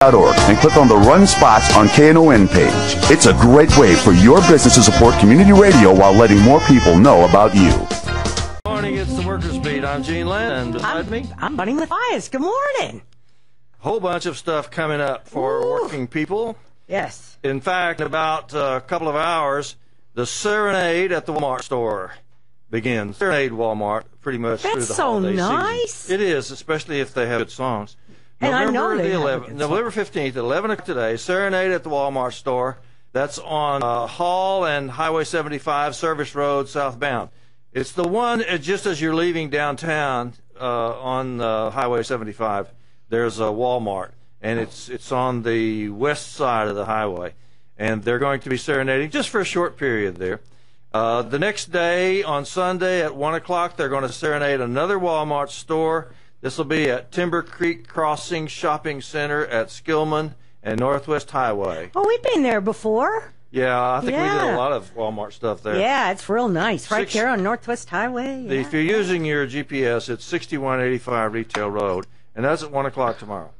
and click on the Run Spots on KNON page. It's a great way for your business to support community radio while letting more people know about you. Good morning, it's the Workers Beat. I'm Gene Lantz, and beside me, I'm Buddy Mathias. Good morning. Whole bunch of stuff coming up for working people. Yes. In fact, in about a couple of hours, the Serenade at the Walmart store begins. Serenade Walmart, pretty much through the holiday season. That's so nice. It is, especially if they have good songs. And November I know they the have 11th, a good November 15th at 11 o'clock today, Serenade at the Walmart store. That's on Hall and Highway 75, Service Road, southbound. It's the one just as you're leaving downtown on Highway 75. There's a Walmart, and it's on the west side of the highway. And they're going to be serenading just for a short period there. The next day, on Sunday at 1 o'clock, they're going to serenade another Walmart store. This will be at Timber Creek Crossing Shopping Center at Skillman and Northwest Highway. Oh, we've been there before. Yeah, I think we did a lot of Walmart stuff there. Yeah, it's real nice. Right there on Northwest Highway. Yeah. If you're using your GPS, it's 6185 Retail Road, and that's at 1 o'clock tomorrow.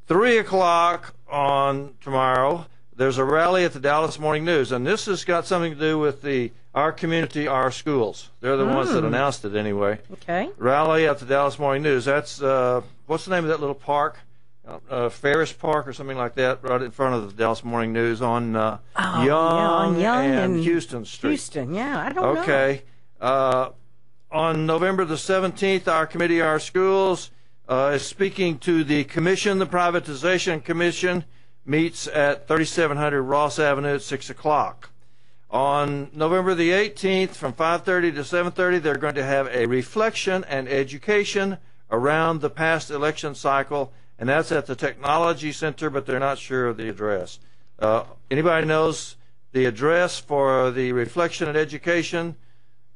3 o'clock on tomorrow, there's a rally at the Dallas Morning News, and this has got something to do with Our Community, Our Schools. They're the ones that announced it anyway. Okay. Rally at the Dallas Morning News. That's, what's the name of that little park? Ferris Park or something like that, right in front of the Dallas Morning News on Young and Houston Street. Houston, yeah, I don't know. Okay. On November the 17th, Our Committee, Our Schools is speaking to the Commission. The Privatization Commission meets at 3700 Ross Avenue at 6 o'clock. On November the 18th, from 5:30 to 7:30, they're going to have a reflection and education around the past election cycle, and that's at the Technology Center, but they're not sure of the address. Anybody knows the address for the reflection and education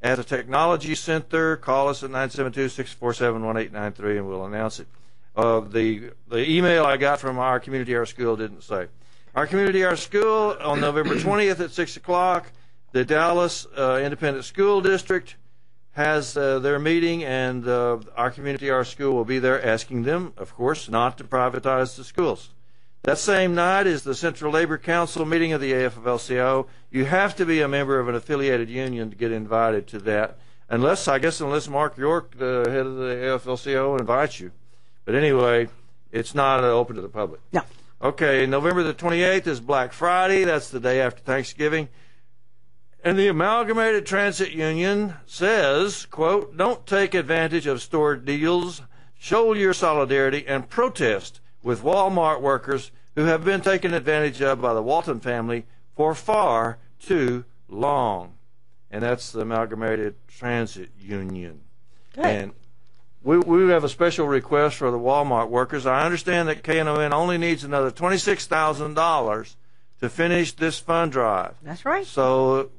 at the Technology Center? Call us at 972-647-1893, and we'll announce it. The email I got from Our Community, Our School didn't say. Our Community, Our School on November 20th at 6 o'clock. The Dallas Independent School District has their meeting, and Our Community, Our School will be there asking them, of course, not to privatize the schools. That same night is the Central Labor Council meeting of the AFL-CIO. You have to be a member of an affiliated union to get invited to that, unless Mark York, the head of the AFL-CIO, invites you. But anyway, it's not open to the public. No. Okay, November the 28th is Black Friday. That's the day after Thanksgiving. And the Amalgamated Transit Union says, quote, "Don't take advantage of store deals. Show your solidarity and protest with Walmart workers who have been taken advantage of by the Walton family for far too long." And that's the Amalgamated Transit Union. Good. And we have a special request for the Walmart workers. I understand that KNON only needs another $26,000 to finish this fund drive. That's right. So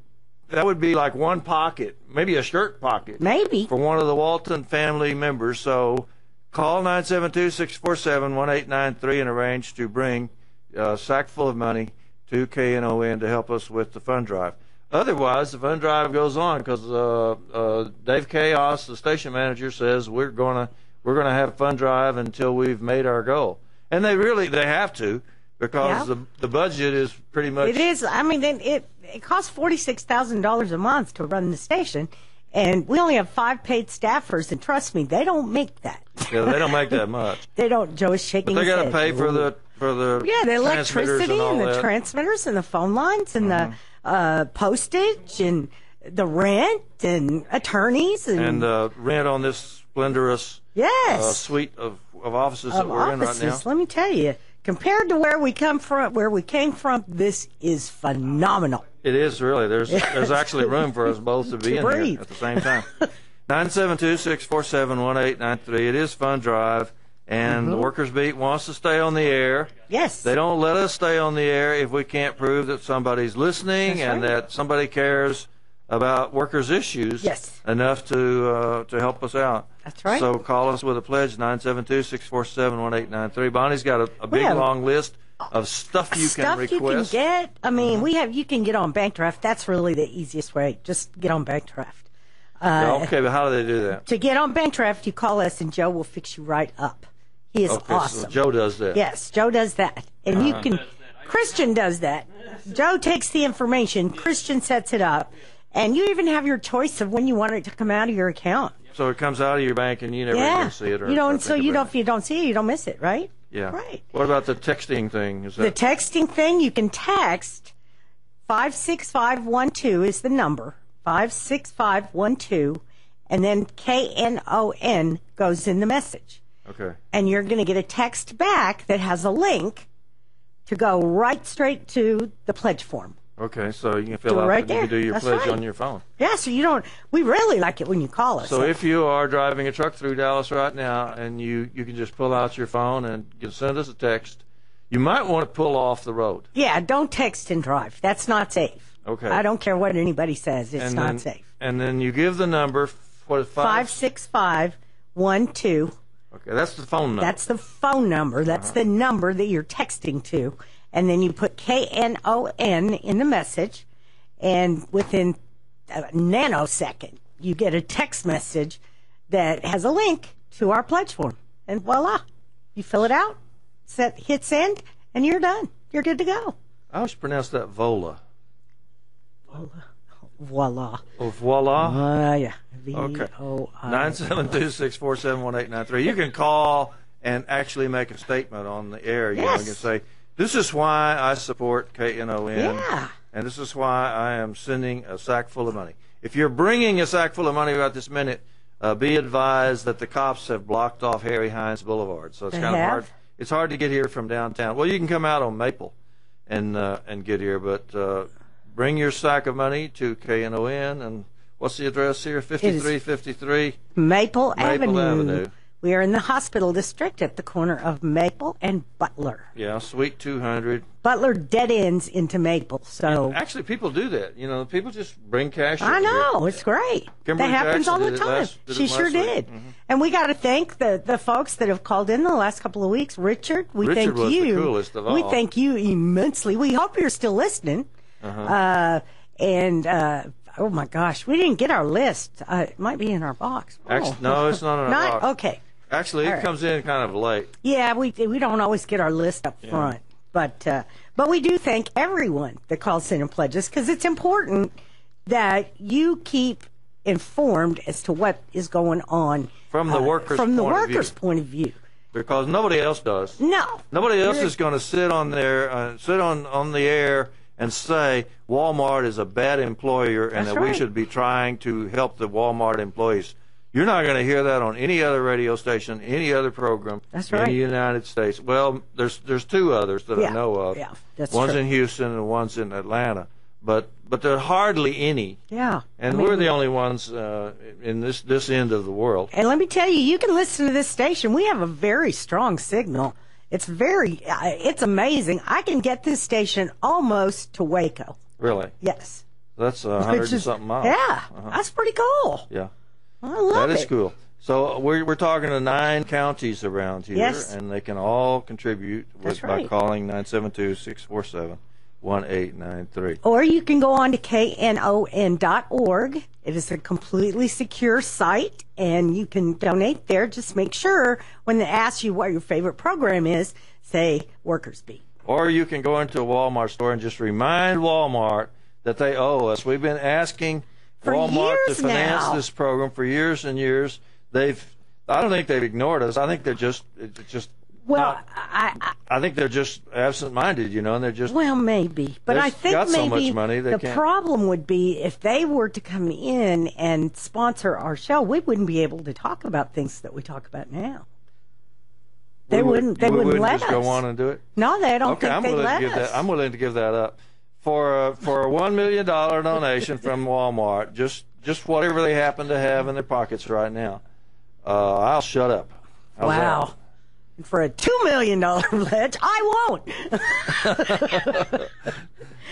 that would be like one pocket, maybe a shirt pocket. Maybe. For one of the Walton family members. So call 972-647-1893 and arrange to bring a sack full of money to KNON to help us with the fund drive. Otherwise, the fund drive goes on because Dave Chaos, the station manager, says we're gonna have fund drive until we've made our goal, and they have to because the budget is pretty much. It is. I mean, it costs $46,000 a month to run the station, and we only have 5 paid staffers, and trust me, they don't make that. Yeah, they don't make that much. They don't. Joe is shaking. But they got to pay for the the electricity and the transmitters and the phone lines and the postage and the rent and attorneys and rent on this splendorous suite of offices that we're in right now. Let me tell you, compared to where we came from, this is phenomenal. It is really. There's actually room for us both to be in here at the same time. 972-647-1893. It is Fund Drive. And the Workers Beat wants to stay on the air. Yes. They don't let us stay on the air if we can't prove that somebody's listening that somebody cares about workers' issues enough to help us out. That's right. So call us with a pledge, 972-647-1893. Bonnie's got a big, long list of stuff you can request. Stuff you can get. I mean, you can get on bank draft. That's really the easiest way. Just get on bank draft. Okay, but how do they do that? To get on bank draft, you call us and Joe will fix you right up. He is Okay, awesome. So Joe does that. Yes, Joe does that. And you can, Christian does that. Joe takes the information, Christian sets it up, and you even have your choice of when you want it to come out of your account. So it comes out of your bank and you never even see it. Or, you don't. so If you don't see it, you don't miss it, right? Yeah. Right. What about the texting thing? Is that... The texting thing, you can text 56512 is the number, 56512, and then KNON goes in the message. Okay. And you're going to get a text back that has a link to go right straight to the pledge form. Okay, so you can fill Do it out, right you there. can do your That's pledge right. on your phone. Yeah, so you don't, we really like it when you call us. So if you are driving a truck through Dallas right now and you can just pull out your phone and you can send us a text, you might want to pull off the road. Yeah, don't text and drive. That's not safe. Okay. I don't care what anybody says. It's not safe. And then you give the number, what is 56512. Okay, that's the phone number. That's the phone number. That's the number that you're texting to. And then you put KNON in the message, and within a nanosecond, you get a text message that has a link to our pledge form. And voila, you fill it out, hit send, and you're done. You're good to go. I always pronounce that vola. Voila. Oh, voila? Yeah. Okay. V-O-I. 972-647-1893. You can call and actually make a statement on the air. You know, you can say, this is why I support KNON. Yeah. And this is why I am sending a sack full of money. If you're bringing a sack full of money right this minute, be advised that the cops have blocked off Harry Hines Boulevard. So it's kind of hard. It's hard to get here from downtown. Well, you can come out on Maple and get here, but bring your sack of money to KNON. And what's the address here? 5353 Maple Avenue. We are in the hospital district at the corner of Maple and Butler. Yeah, Suite 200. Butler dead ends into Maple. So actually, people do that. You know, people just bring cash. I know, it's great. Kimberly that happens Jackson all the time. She sure did. Mm-hmm. And we got to thank the folks that have called in the last couple of weeks. Richard, we Richard thank was you. The coolest of all. We thank you immensely. We hope you're still listening. Oh my gosh, we didn't get our list. It might be in our box. Actually, no, it's not in our box. Okay. Actually, it comes in kind of late. Yeah, we don't always get our list up front, but we do thank everyone that calls in and pledges, because it's important that you keep informed as to what is going on from the workers' point of view. Because nobody else does. No, nobody else is going to sit on the air and say Walmart is a bad employer and that we should be trying to help the Walmart employees. You're not going to hear that on any other radio station, any other program in the United States. Well, there's two others that I know of. Yeah, that's one's in Houston and one's in Atlanta. But there are hardly any. Yeah. And we're the only ones in this end of the world. And let me tell you, you can listen to this station. We have a very strong signal. It's amazing. I can get this station almost to Waco. Really? Yes. That's 100 and something miles. Yeah. That's pretty cool. Yeah. I love it. That is cool. So we're talking to 9 counties around here, and they can all contribute by calling 972-647-1893. Or you can go on to knon.org. It is a completely secure site, and you can donate there. Just make sure when they ask you what your favorite program is, say Workers Beat. Or you can go into a Walmart store and just remind Walmart that they owe us. We've been asking Walmart to finance this program for years and years. I don't think they've ignored us. I think they're just I think they're just absent-minded, and they're just maybe. But I think got maybe so much money they can't. Problem would be if they were to come in and sponsor our show, we wouldn't be able to talk about things that we talk about now. They wouldn't let us. Just go on and do it. No, they don't think they'd let us. I'm willing to give that up. For a $1 million donation from Walmart, just whatever they happen to have in their pockets right now, I'll shut up. How's wow. And for a $2 million pledge, I won't.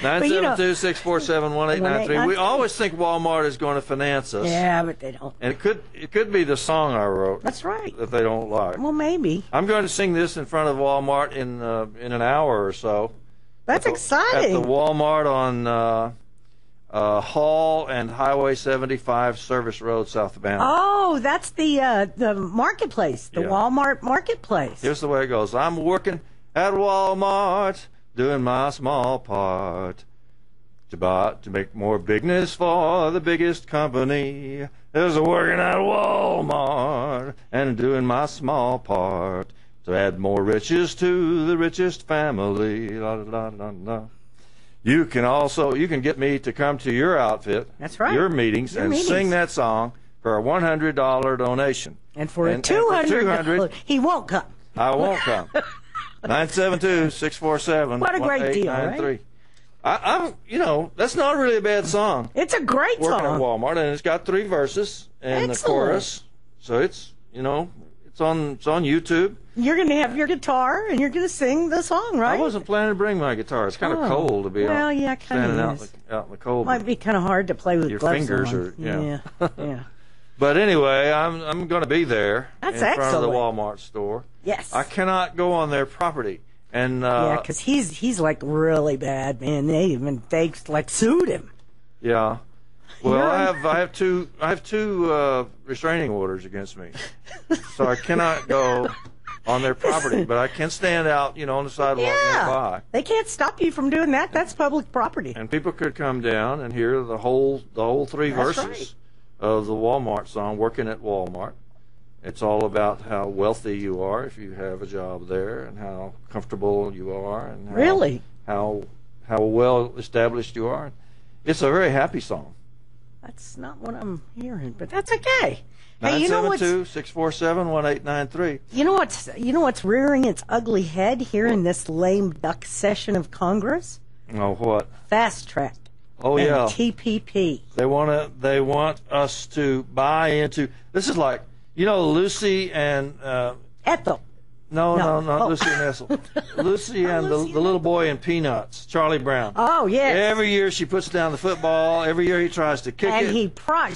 972-647-1893. We always think Walmart is going to finance us. Yeah, but they don't. And it could be the song I wrote. That's right. That they don't like. Well, maybe. I'm going to sing this in front of Walmart in an hour or so. That's exciting. At the Walmart Hall and Highway 75 service road southbound. Oh, that's the marketplace, the Walmart marketplace. Here's the way it goes. I'm working at Walmart, doing my small part to make more business for the biggest company. There's working at Walmart and doing my small part to add more riches to the richest family. La, la, la, la. You can get me to come to your outfit, that's right, your meetings, and sing that song for a $100 donation. And for a $200, he won't come. I won't come. 972-647-1893. What a great deal, right? That's not really a bad song. It's a great song. Working at Walmart, and it's got 3 verses and the chorus. So it's on YouTube. You're going to have your guitar, and you're going to sing the song, right? I wasn't planning to bring my guitar. It's kind of cold to be standing out in the cold. Might be kind of hard to play with your gloves fingers on. Yeah. But anyway, I'm going to be there in front of the Walmart store. Yes. I cannot go on their property. And because he's like really bad, man. They like sued him. Yeah. Well, I have two restraining orders against me, so I cannot go on their property, but I can stand out, on the sidewalk nearby. They can't stop you from doing that. That's public property. And people could come down and hear the whole 3 verses of the Walmart song, "Working at Walmart." It's all about how wealthy you are if you have a job there, and how comfortable you are, and how well established you are. It's a very happy song. That's not what I'm hearing, but that's okay. 972-647-1893. You know what's rearing its ugly head here in this lame duck session of Congress? Oh, what? Fast track. Oh, and yeah. TPP. They want us to buy into. This is like, Lucy and Ethel. No, not Lucy and Ethel. Lucy and the little boy in Peanuts, Charlie Brown. Oh, yes. Every year she puts down the football. Every year he tries to kick it. And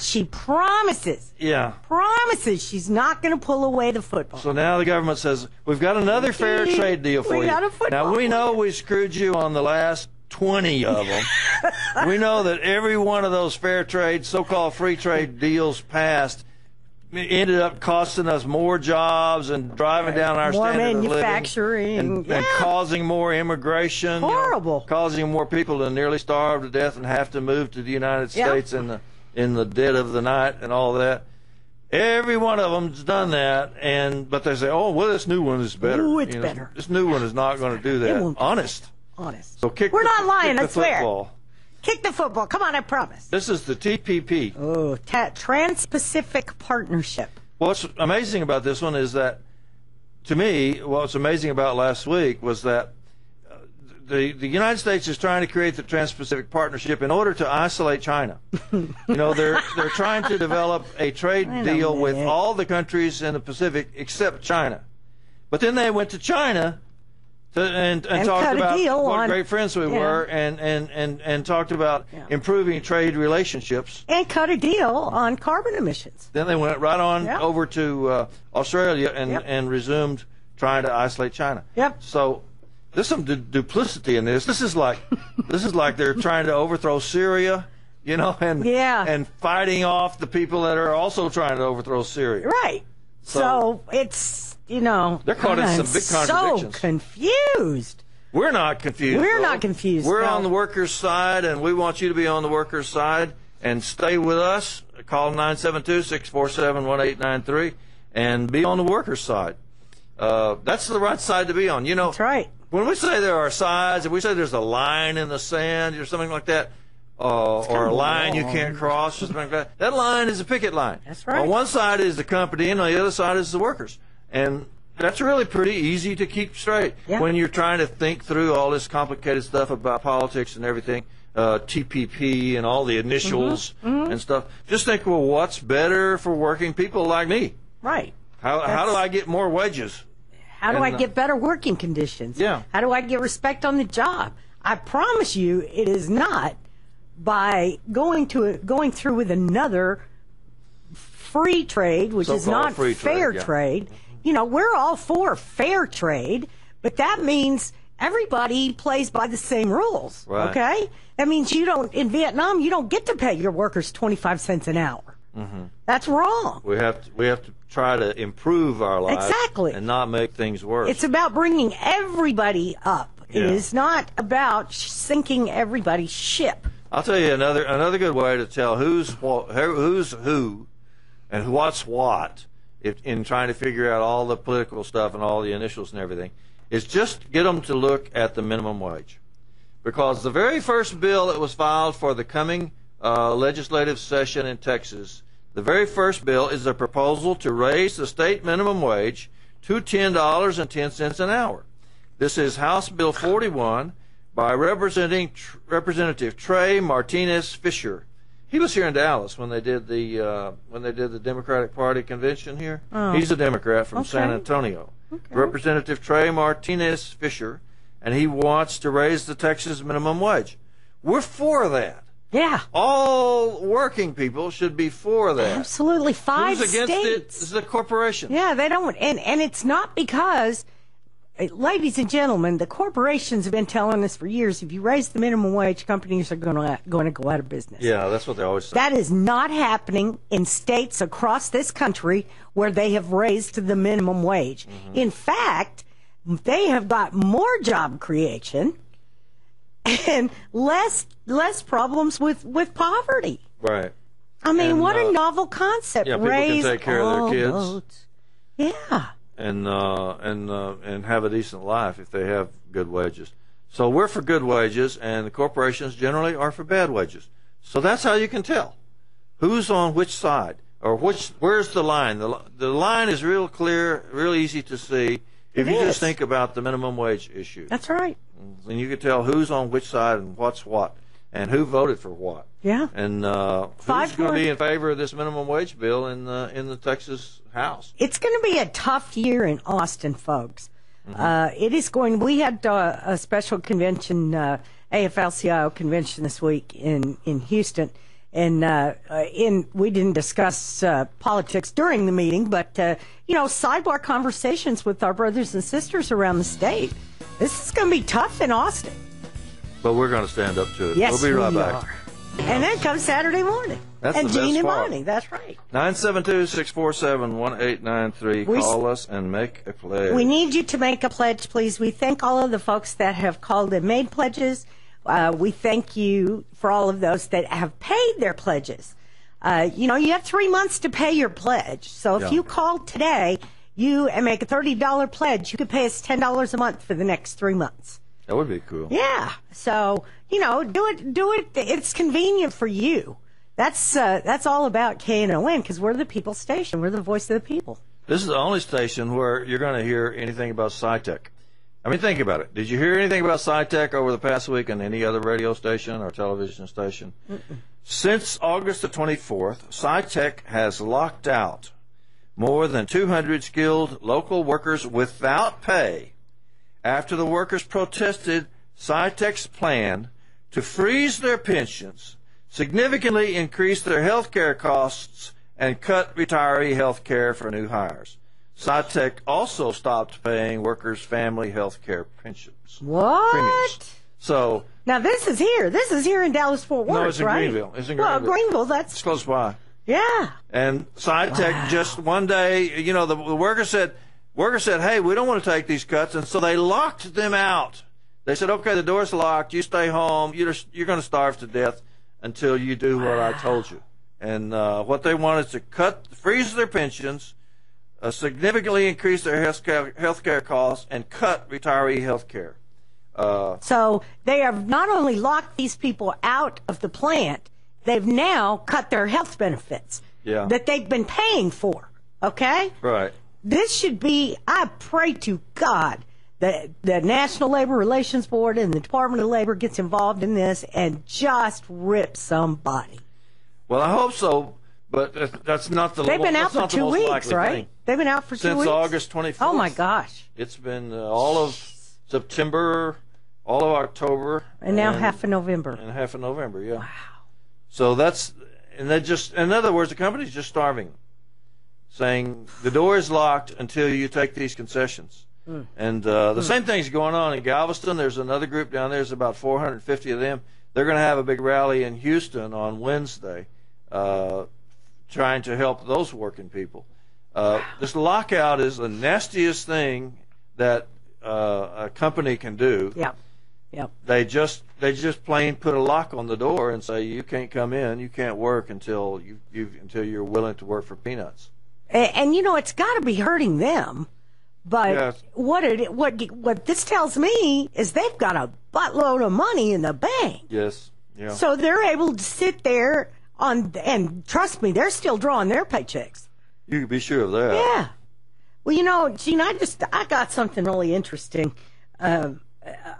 she promises. Yeah. Promises she's not going to pull away the football. So now the government says, we've got another fair trade deal for you. We got a football. Now, we know we screwed you on the last 20 of them. We know that every one of those fair trade, so-called free trade deals passed ended up costing us more jobs and driving down our standard of living and causing more immigration. Horrible. Causing more people to nearly starve to death and have to move to the United States in the dead of the night and all that. Every one of them's done that, but they say, "Oh, well, this new one is better." Ooh, it's better. This new one is not going to do that. Honest. So we're not lying. I swear. Football. Kick the football. Come on, I promise. This is the TPP. Oh, Trans-Pacific Partnership. What's amazing about this one is that, to me, what's amazing about last week was that the United States is trying to create the Trans-Pacific Partnership in order to isolate China. They're trying to develop a trade deal with all the countries in the Pacific except China. But then they went to China and talked about what great friends we were and talked about improving trade relationships. And cut a deal on carbon emissions. Then they went right on over to Australia and resumed trying to isolate China. So there's some duplicity in this. This is like they're trying to overthrow Syria, and fighting off the people that are also trying to overthrow Syria. Right. So it's they're caught in some big contradictions. So confused. We're not confused. We're not confused. We're on the workers' side, and we want you to be on the workers' side and stay with us. Call 972-647-1893 and be on the workers' side. That's the right side to be on. That's right. When we say there are sides, if we say there's a line in the sand or something like that, or a line you can't cross, or something like that line is a picket line. That's right. On one side is the company, and on the other side is the workers. And that's really pretty easy to keep straight when you're trying to think through all this complicated stuff about politics and everything, TPP and all the initials and stuff. Just think, well, what's better for working people like me? Right. How do I get more wages? How do I get better working conditions? Yeah. How do I get respect on the job? I promise you it is not by going through with another free trade, which is not fair trade. We're all for fair trade, but that means everybody plays by the same rules. Right. Okay? That means in Vietnam, you don't get to pay your workers 25 cents an hour. Mm-hmm. That's wrong. We have to try to improve our lives. Exactly. And not make things worse. It's about bringing everybody up. Yeah. It is not about sinking everybody's ship. I'll tell you another good way to tell who's who and what's what in trying to figure out all the political stuff and all the initials and everything is just get them to look at the minimum wage. Because the very first bill that was filed for the coming legislative session in Texas, the very first bill is a proposal to raise the state minimum wage to $10.10 an hour. This is House Bill 41 by Representative Trey Martinez Fisher. He was here in Dallas when they did the Democratic Party convention here. Oh. He's a Democrat from San Antonio. Okay. Representative Trey Martinez Fisher, and he wants to raise the Texas minimum wage. We're for that. Yeah. All working people should be for that. Absolutely. 5 Who's against states. it is the corporation. Yeah, they don't. And it's not because, ladies and gentlemen, the corporations have been telling us for years, if you raise the minimum wage, companies are going to go out of business. Yeah, that's what they always say. That is not happening in states across this country where they have raised the minimum wage. Mm-hmm. In fact, they have got more job creation and less problems with poverty. Right. I mean, And, what a novel concept. Yeah, people Raise can take care of their kids. votes. Yeah. And have a decent life if they have good wages. So we're for good wages, and the corporations generally are for bad wages. So that's how you can tell who's on which side, or where's the line. The line is real clear, real easy to see if you just think about the minimum wage issue. That's right. And you can tell who's on which side and what's what, and who voted for what. Yeah. And who's going to be in favor of this minimum wage bill in the Texas House. It's going to be a tough year in Austin, folks. Mm-hmm. It is going. We had a special convention, AFL-CIO convention this week in Houston, and we didn't discuss politics during the meeting, but sidebar conversations with our brothers and sisters around the state. This is going to be tough in Austin. But we're going to stand up to it. Yes, we'll be right we back. are. And then comes Saturday morning. That's and the Gene best and part. Bonnie, that's right. 972-647-1893. Call us and make a pledge. We need you to make a pledge, please. We thank all of the folks that have called and made pledges. We thank you for all of those that have paid their pledges. You have 3 months to pay your pledge. So if you call today, and make a $30 pledge, you could pay us $10 a month for the next 3 months. That would be cool. Yeah. So, do it. It's convenient for you. That's all about KNON, because we're the people station. We're the voice of the people. This is the only station where you're going to hear anything about SciTech. I mean, think about it. Did you hear anything about SciTech over the past week on any other radio station or television station? Mm-mm. Since August the 24th, SciTech has locked out more than 200 skilled local workers without pay after the workers protested SciTech's plan to freeze their pensions, significantly increase their health care costs, and cut retiree health care for new hires. SciTech also stopped paying workers' family health care pensions. What? Premiums. So now this is here. This is here in Dallas-Fort Worth, no, it's in right? Greenville. It's in Greenville. Well, Greenville, It's close by. Yeah. And SciTech just one day, the workers said, hey, we don't want to take these cuts, and so they locked them out. They said, okay, the door's locked. You stay home. You're going to starve to death until you do what I told you. And what they want is to freeze their pensions, significantly increase their health care costs, and cut retiree health care. So they have not only locked these people out of the plant, they've now cut their health benefits that they've been paying for. Okay? Right. This should be, I pray to God that the National Labor Relations Board and the Department of Labor gets involved in this and just rips somebody. Well, I hope so, but that's not the They've been out for 2 weeks, right? thing. They've been out for 2 weeks? Since August 24th. Oh, my gosh. It's been all of September, all of October. And now half of November. And half of November, yeah. Wow. So in other words, the company's just starving, saying the door is locked until you take these concessions. And the same thing's going on in Galveston. There's another group down there. There's about 450 of them. They're going to have a big rally in Houston on Wednesday, trying to help those working people. This lockout is the nastiest thing that a company can do. Yeah. Yep. They just plain put a lock on the door and say you can't come in, you can't work until you're willing to work for peanuts. And you know, it's got to be hurting them. But yes. What this tells me is they've got a buttload of money in the bank. Yes. Yeah. So they're able to sit there and trust me, they're still drawing their paychecks. You can be sure of that. Yeah. Well, you know, Gene, I got something really interesting.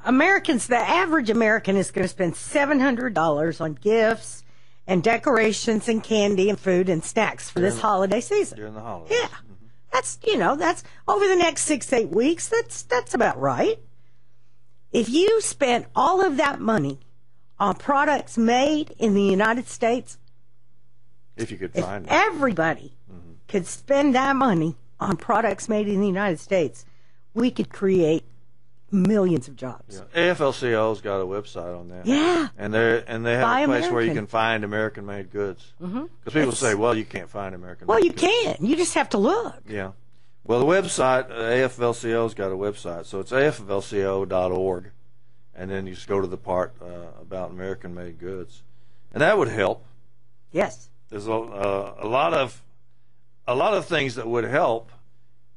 Americans, the average American is going to spend $700 on gifts and decorations and candy and food and snacks for this holiday season. During the holidays. Yeah. That's over the next 6-8 weeks. That's about right. If you spent all of that money on products made in the United States, if you could find them, everybody could spend that money on products made in the United States, we could create millions of jobs. Yeah. AFL-CIO's got a website on that. Yeah. And they have Buy a place where you American. can find American-made goods. Because people say, well, you can't find American-made Well, you goods. can. You just have to look. Yeah. Well, the website, AFL-CIO's got a website, so it's aflco.org, and then you just go to the part about American-made goods, and that would help. Yes. There's a lot of things that would help,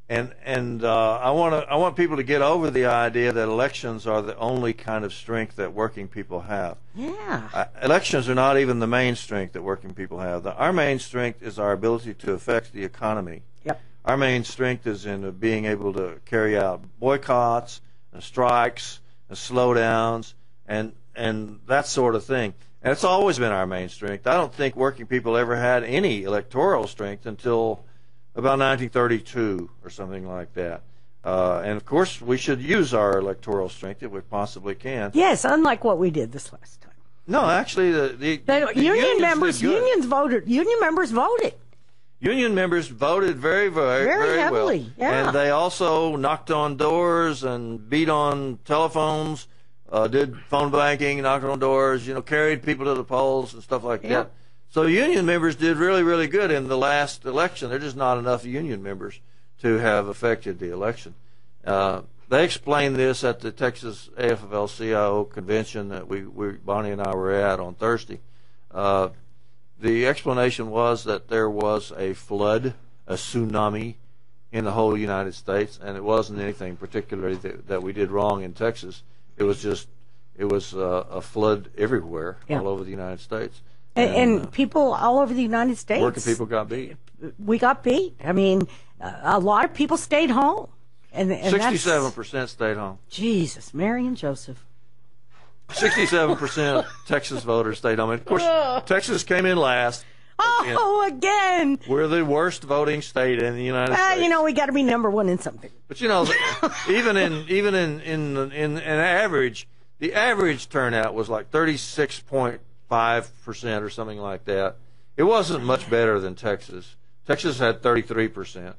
and I want people to get over the idea that elections are the only kind of strength that working people have. Yeah. Elections are not even the main strength that working people have. Our main strength is our ability to affect the economy. Yep. Our main strength is in being able to carry out boycotts and strikes and slowdowns and that sort of thing. And it's always been our main strength. I don't think working people ever had any electoral strength until about 1932 or something like that. And, of course, we should use our electoral strength if we possibly can. Yes, unlike what we did this last time. No, actually, the union members voted. Union members voted. Union members voted very, very, very heavily. well. Yeah. And they also knocked on doors and beat on telephones, did phone banking, knocked on doors, carried people to the polls and stuff like that. So union members did really, really good in the last election. There are just not enough union members to have affected the election. They explained this at the Texas AFL-CIO convention that Bonnie and I were at on Thursday. The explanation was that there was a flood, a tsunami in the whole United States, and it wasn't anything particularly that we did wrong in Texas. It was a flood everywhere, all over the United States. And people all over the United States. Working people got beat. We got beat. I mean, a lot of people stayed home. And 67% stayed home. Jesus, Mary and Joseph. 67% Texas voters stayed home. And of course, Texas came in last. Oh, again. We're the worst voting state in the United States. We got to be number one in something. But even in average, the average turnout was like 36.5% or something like that. It wasn't much better than Texas. Texas had 33%.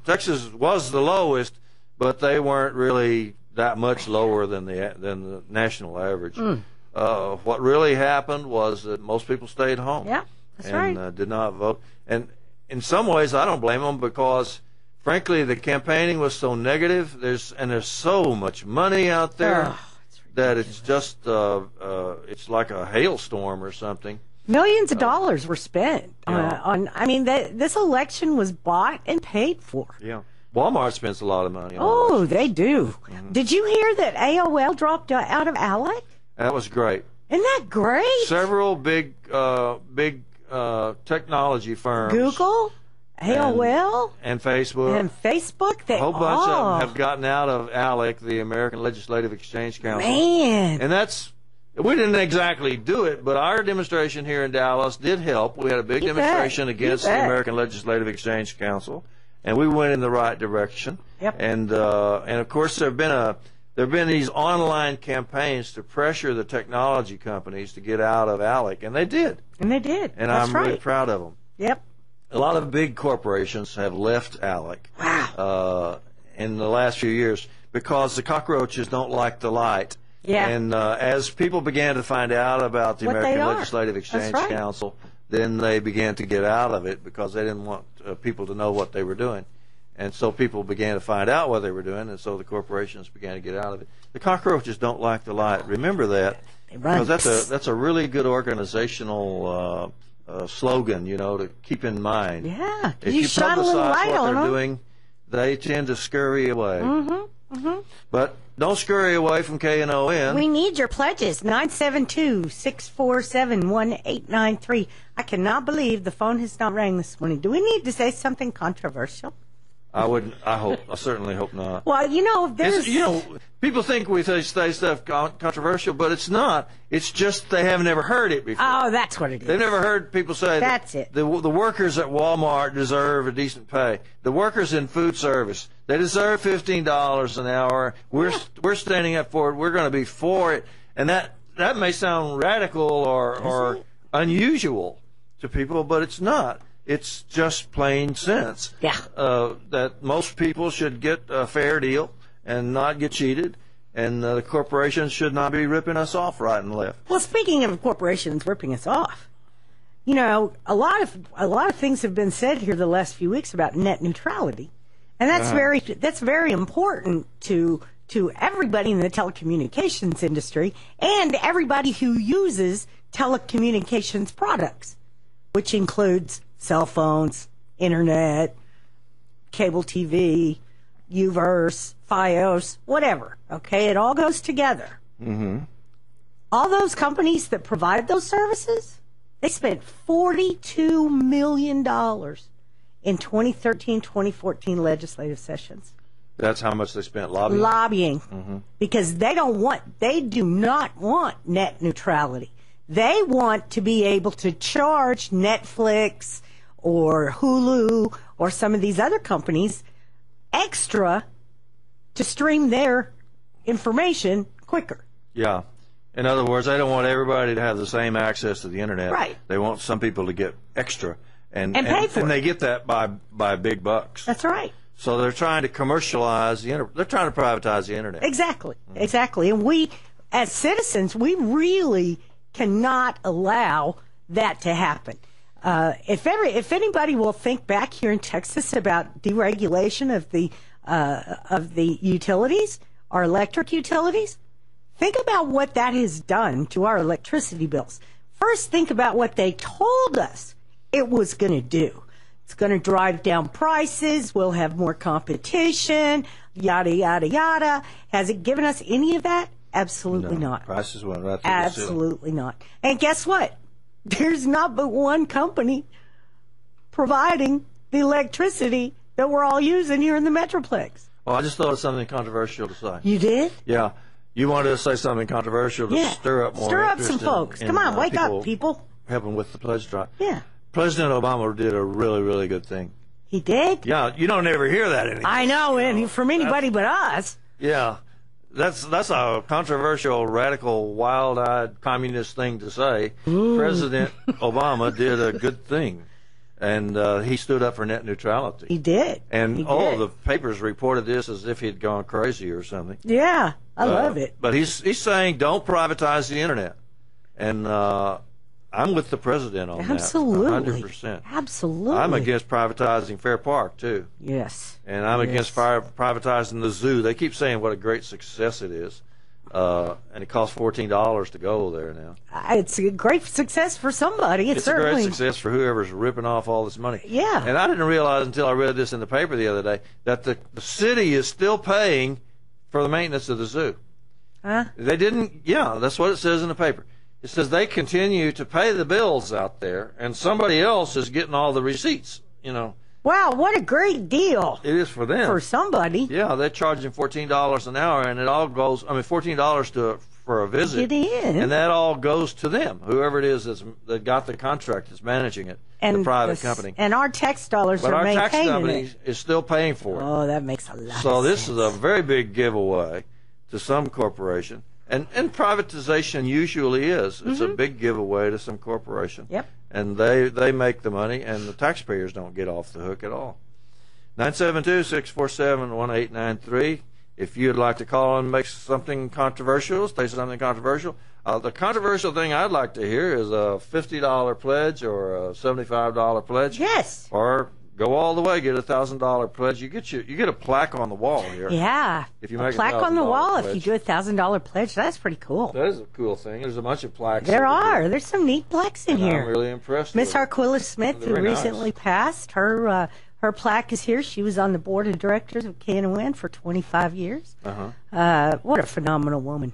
Texas was the lowest, but they weren't really that much lower than the national average. What really happened was that most people stayed home. Yeah, that's right. And did not vote. And in some ways, I don't blame them because, frankly, the campaigning was so negative. There's so much money out there that it's just it's like a hailstorm or something. Millions of dollars were spent on. I mean, this election was bought and paid for. Yeah. Walmart spends a lot of money on elections. They do. Did you hear that AOL dropped out of ALEC? That was great. Isn't that great? Several big technology firms. Google, AOL, and Facebook. A whole bunch of them have gotten out of ALEC, the American Legislative Exchange Council. Man. And we didn't exactly do it, but our demonstration here in Dallas did help. We had a big demonstration against the American Legislative Exchange Council, and we went in the right direction. Yep. And of course there have been these online campaigns to pressure the technology companies to get out of ALEC, and they did. And I'm really proud of them. Yep. A lot of big corporations have left ALEC. Wow. in the last few years because the cockroaches don't like the light. Yeah. And as people began to find out about the What American they are. Legislative Exchange That's right. Council, then they began to get out of it because they didn't want people to know what they were doing. And so people began to find out what they were doing, and so the corporations began to get out of it. The cockroaches don't like the light. Remember that, because that's a really good organizational slogan, to keep in mind. Yeah, If you you shine a little publicize light what on they're them. doing, they tend to scurry away. But don't scurry away from KNON. We need your pledges. 972-647-1893. I cannot believe the phone has not rang this morning. Do we need to say something controversial? I certainly hope not. Well, there's... People think we say stuff controversial, but it's not. It's just they haven't ever heard it before. Oh, that's what it is. They've never heard people say That's that it. the workers at Walmart deserve a decent pay. The workers in food service, they deserve $15 an hour. We're standing up for it. We're going to be for it. And that may sound radical or unusual to people, but it's not. It's just plain sense. Yeah. That most people should get a fair deal and not get cheated, and the corporations should not be ripping us off right and left. Well, speaking of corporations ripping us off, a lot of things have been said here the last few weeks about net neutrality, and that's very important to everybody in the telecommunications industry and everybody who uses telecommunications products, which includes cell phones, internet, cable TV, UVerse, Fios, whatever. Okay, it all goes together. Mm-hmm. All those companies that provide those services, they spent $42 million in 2013-2014 legislative sessions. That's how much they spent lobbying? Lobbying. Because they do not want net neutrality. They want to be able to charge Netflix or Hulu or some of these other companies extra to stream their information quicker. Yeah. In other words, they don't want everybody to have the same access to the internet. Right. They want some people to get extra and pay for it. And they get that by big bucks. That's right. So they're trying to commercialize the internet. They're trying to privatize the internet. Exactly. Exactly. And we, as citizens, we really cannot allow that to happen. If anybody will think back here in Texas about deregulation of the utilities, our electric utilities, think about what that has done to our electricity bills. First, think about what they told us it was going to do. It's going to drive down prices. We'll have more competition, yada, yada, yada. Has it given us any of that? Absolutely not. Prices went right through the ceiling. Absolutely not. And guess what? There's not but one company providing the electricity that we're all using here in the Metroplex. Well, I just thought of something controversial to say. You did? Yeah. You wanted to say something controversial to stir up more Stir up some interest folks. Come on, wake up, people. Helping with the pledge drive. Yeah. President Obama did a really, really good thing. He did? Yeah, you don't ever hear that anymore. I know, and from anybody but us. Yeah. That's a controversial, radical, wild-eyed communist thing to say. Ooh. President Obama did a good thing, and he stood up for net neutrality. He did. And all the papers reported this as if he'd gone crazy or something. Yeah, I love it. But he's saying don't privatize the internet, and I'm with the president on Absolutely. that. 100%. Absolutely. I'm against privatizing Fair Park too. Yes. And I'm against privatizing the zoo. They keep saying what a great success it is. And it costs $14 to go there now. It's a great success for somebody. It's certainly a great success for whoever's ripping off all this money. Yeah. And I didn't realize until I read this in the paper the other day that the city is still paying for the maintenance of the zoo. Huh? They didn't, that's what it says in the paper. It says they continue to pay the bills out there, and somebody else is getting all the receipts, Wow, what a great deal. It is for them. For somebody. Yeah, they're charging $14 an hour, and it all goes, $14 for a visit. Get in. And that all goes to them, whoever it is that got the contract that's managing it, the private company. And our tax dollars but are our maintaining tax company it. is still paying for it. Oh, that makes a lot of sense. So this is a very big giveaway to some corporation. And privatization usually is. It's a big giveaway to some corporation. Yep. And they make the money, and the taxpayers don't get off the hook at all. 972-647-1893. If you'd like to call and make something controversial, say something controversial. The controversial thing I'd like to hear is a $50 pledge or a $75 pledge. Yes. Or go all the way, get a $1,000 pledge. You get a plaque on the wall here. Yeah. If you make a plaque on the wall, pledge. if you do a $1,000 pledge, that's pretty cool. That is a cool thing. There's a bunch of plaques. There are. Here. There's some neat plaques in And here. I'm really impressed. Miss Arquilla Smith, who recently passed, her plaque is here. She was on the board of directors of Knon for 25 years. What a phenomenal woman.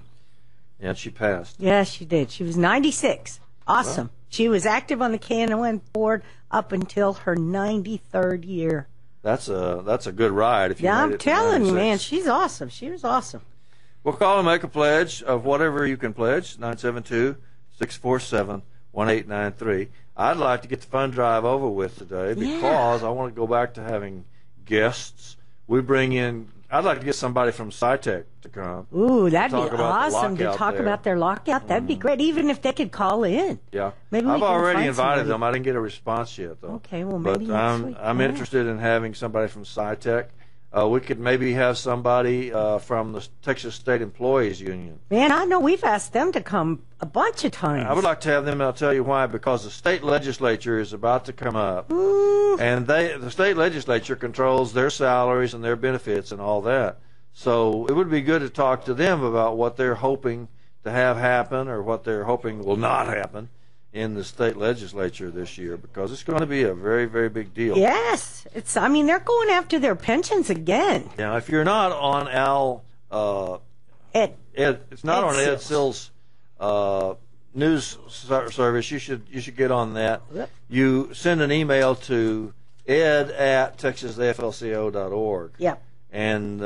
Yeah, she passed. Yeah, she did. She was 96. Awesome. Wow. She was active on the Knon board up until her 93rd year. That's a good ride. If you made I'm it telling you, man, she's awesome. She was awesome. Well, call and make a pledge of whatever you can pledge. 972-647-1893. I'd like to get the fund drive over with today because I want to go back to having guests. We bring in. I'd like to get somebody from SciTech to come. Ooh, that'd be awesome to talk about their lockout. That'd be great, even if they could call in. Yeah, maybe I've already invited them. I didn't get a response yet, though. Okay, well, maybe next week. I'm interested in having somebody from SciTech. We could maybe have somebody from the Texas State Employees Union. Man, I know we've asked them to come a bunch of times. I would like to have them, and I'll tell you why. Because the state legislature is about to come up, and the state legislature controls their salaries and their benefits and all that. So it would be good to talk to them about what they're hoping to have happen or what they're hoping will not happen in the state legislature this year, because it's going to be a very, very big deal. Yes, I mean, they're going after their pensions again. Now, if you're not on it's not on Ed Sill's news service, you should get on that. Yep. You send an email to ed@texasaflco.org. Yep. And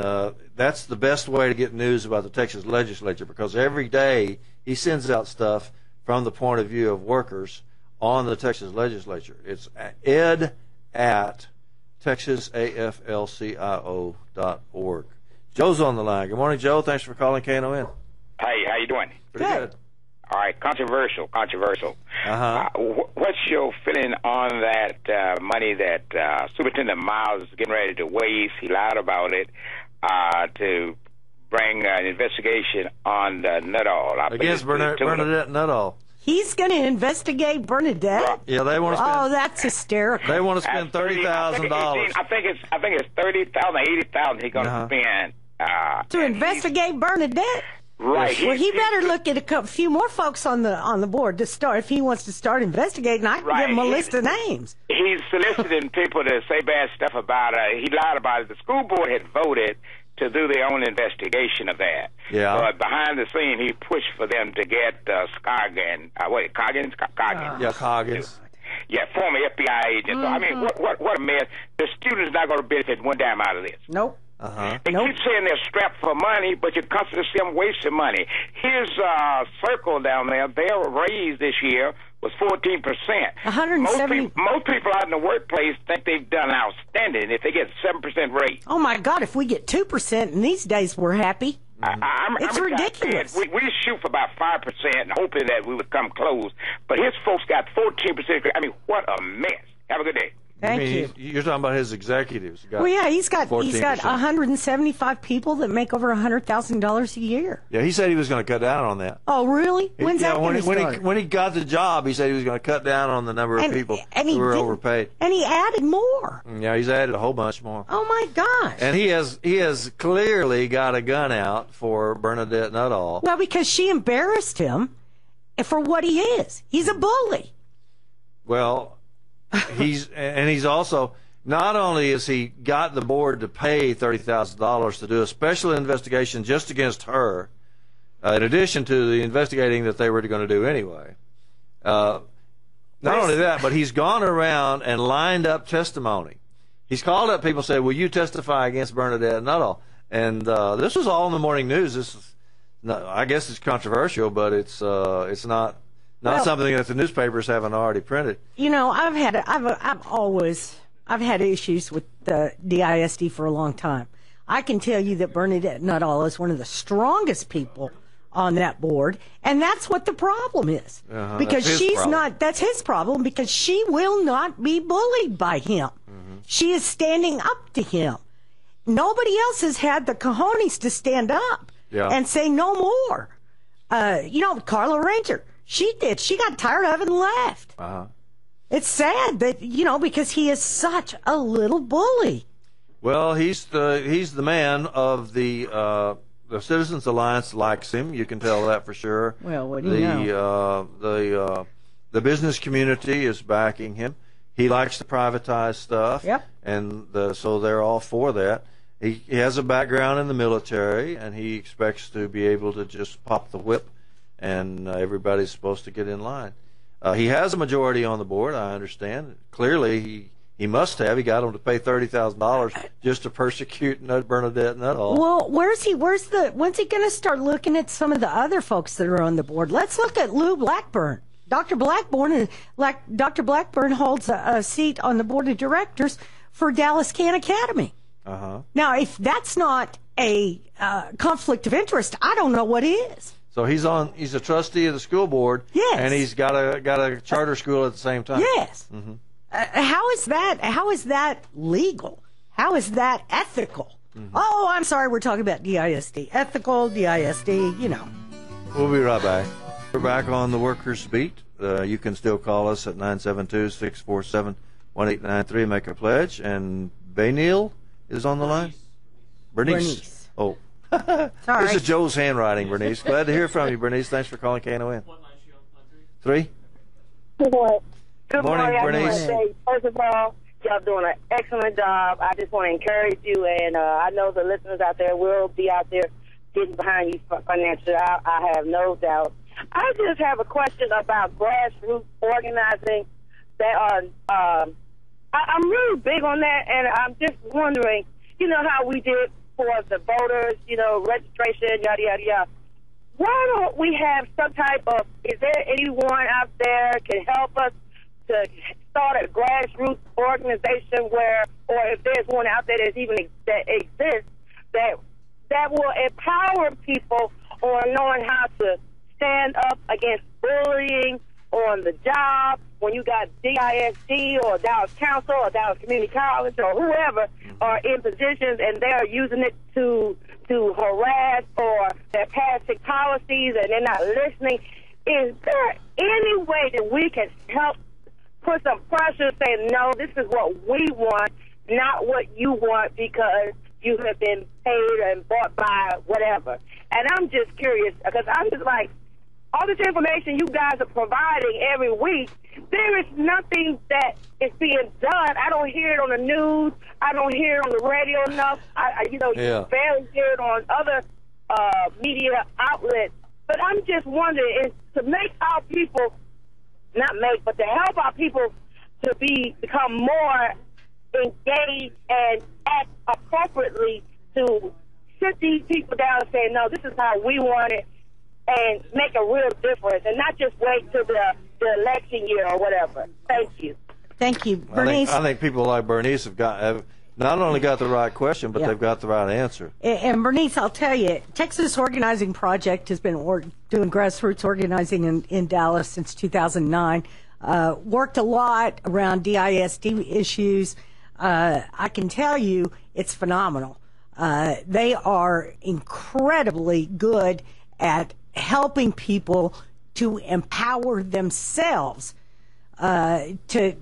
that's the best way to get news about the Texas legislature, because every day he sends out stuff from the point of view of workers on the Texas legislature. It's ed@texasaflcio.org. Joe's on the line. Good morning, Joe. Thanks for calling KNON. Hey, how you doing? Pretty good. All right, controversial. What's your feeling on that money that Superintendent Miles is getting ready to waste? He lied about it to bring an investigation on Nuttall. Against Bernadette Nuttall. He's going to investigate Bernadette. Yeah, they want to spend. Oh, that's hysterical. They want to spend $30,000. I think it's $30,000, $80,000 he's going to spend to investigate Bernadette. Right. Well, he better look at a few more folks on the board to start if he wants to start investigating. I can give him a list of names. He's soliciting people to say bad stuff about it. He lied about it. The school board had voted to do their own investigation of that. Yeah. But behind the scene, he pushed for them to get Coggins. Yeah, Coggins. Yeah, former FBI agent. So, I mean, what a mess. The students not going to benefit one dime out of this. Nope. They keep saying they're strapped for money, but you constantly see them wasting money. His circle down there, their raise this year was 14%. 170. Most people out in the workplace think they've done outstanding if they get 7% raise. Oh my God! If we get 2%, in these days we're happy. It's ridiculous. We shoot for about 5%, hoping that we would come close. But his folks got 14%. I mean, what a mess. Have a good day. Thank you. You're talking about his executives. Well, yeah, he's got 14%. 175 people that make over $100,000 a year. Yeah, he said he was going to cut down on that. Oh, really? When's that going to start? When he got the job, he said he was going to cut down on the number of people who were overpaid. And he added more. Yeah, he's added a whole bunch more. Oh my gosh! And he has clearly got a gun out for Bernadette Nuttall. Well, because she embarrassed him for what he is. He's a bully. Well. He's also, not only has he got the board to pay $30,000 to do a special investigation just against her, in addition to the investigating that they were going to do anyway. Not only that, but he's gone around and lined up testimony. He's called up people and said, "Will you testify against Bernadette Nuttall?" And this was all in the morning news. This is, I guess, it's controversial, but it's not. Something that the newspapers haven't already printed. You know, I've had issues with the DISD for a long time. I can tell you that Bernadette Nuttall is one of the strongest people on that board, and that's what the problem is. Because that's his she's problem. not. That's his problem because she will not be bullied by him. She is standing up to him. Nobody else has had the cojones to stand up and say no more. Carla Ranger, she did. She got tired of it and left. It's sad that, because he is such a little bully. Well, he's the man of the Citizens Alliance likes him. You can tell that for sure. Well, what do you know? The business community is backing him. He likes to privatize stuff. Yep. And so they're all for that. He has a background in the military, and he expects to be able to just pop the whip, and everybody's supposed to get in line. He has a majority on the board, I understand. Clearly, he must have. He got him to pay $30,000 just to persecute Bernadette Nuttall. Well, when's he going to start looking at some of the other folks that are on the board? Let's look at Lou Blackburn. Dr. Blackburn holds a seat on the board of directors for Dallas Can Academy. Now, if that's not a conflict of interest, I don't know what is. So he's a trustee of the school board. Yes. And he's got a charter school at the same time. Yes. How is that legal? How is that ethical? Oh, I'm sorry, we're talking about DISD. Ethical, DISD, We'll be right back. We're back on the Workers' Beat. You can still call us at 972-647-1893, make a pledge. And Bayneel is on the line? Bernice. Oh. Sorry. This is Joe's handwriting, Bernice. Glad to hear from you, Bernice. Thanks for calling KNON. 3? Good morning. Good morning, Bernice. First of all, y'all doing an excellent job. I just want to encourage you, and I know the listeners out there will be out there getting behind you financially. I have no doubt. I just have a question about grassroots organizing. I'm really big on that, and I'm just wondering, how we did for the voters, registration, yada, yada, yada. Why don't we have some type of, is there anyone out there can help us to start a grassroots organization or if there's one out there that exists, that will empower people on knowing how to stand up against bullying on the job, when you got DISD or Dallas Council or Dallas Community College or whoever are in positions and they're using it to harass or they're passing policies and they're not listening. Is there any way that we can help put some pressure saying, no, this is what we want, not what you want because you have been paid and bought by whatever? And I'm just curious because I'm just like, all this information you guys are providing every week, there is nothing that is being done. I don't hear it on the news. I don't hear it on the radio enough. You barely hear it on other media outlets. But I'm just wondering, is to make our people, but to help our people to become more engaged and act appropriately to sit these people down and say, no, this is how we want it, and make a real difference, and not just wait till the election year or whatever. Thank you. Thank you, Bernice. I think people like Bernice have not only got the right question, but they've got the right answer. And Bernice, I'll tell you, Texas Organizing Project has been doing grassroots organizing in Dallas since 2009. Worked a lot around DISD issues. I can tell you it's phenomenal. They are incredibly good at helping people to empower themselves, to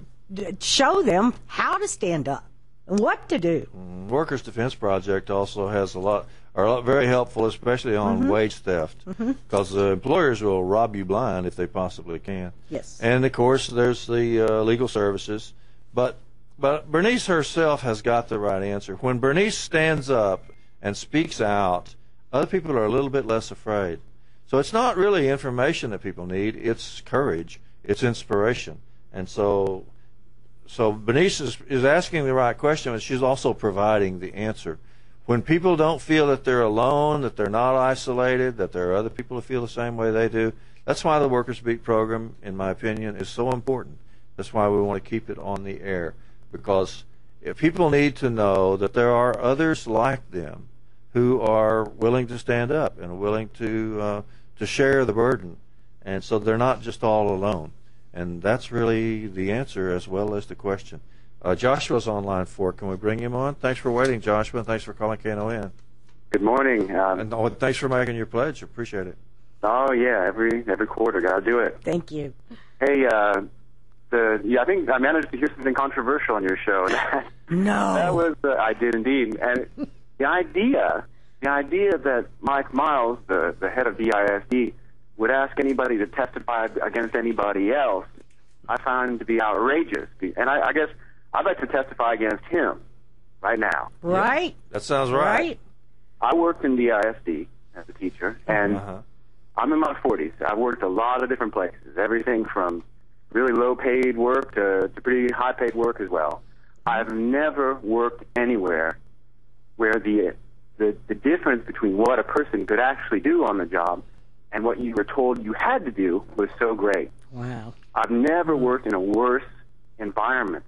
show them how to stand up and what to do. Workers' Defense Project also has are very helpful, especially on wage theft, because the employers will rob you blind if they possibly can. Yes. And of course, there's the legal services, but Bernice herself has got the right answer. When Bernice stands up and speaks out, other people are a little bit less afraid. So it's not really information that people need, it's courage, it's inspiration. And so Bernice is asking the right question, but she's also providing the answer. When people don't feel that they're alone, that they're not isolated, that there are other people who feel the same way they do, that's why the Workers' Beat program, in my opinion, is so important. That's why we want to keep it on the air, because if people need to know that there are others like them who are willing to stand up and willing to share the burden, and so they're not just all alone. And that's really the answer as well as the question. Joshua's on line 4. Can we bring him on? Thanks for waiting, Joshua, and thanks for calling KNON. Good morning. And thanks for making your pledge. Appreciate it. Oh yeah, every quarter, gotta do it. Thank you. Hey, I think I managed to hear something controversial on your show. No, that was I did indeed, and the idea that Mike Miles, the head of DISD, would ask anybody to testify against anybody else, I found to be outrageous. And I guess I'd like to testify against him right now. Right? Yeah, that sounds right. I worked in DISD as a teacher, and I'm in my 40s. I've worked a lot of different places, everything from really low-paid work to pretty high-paid work as well. I've never worked anywhere where the difference between what a person could actually do on the job and what you were told you had to do was so great. Wow. I've never worked in a worse environment.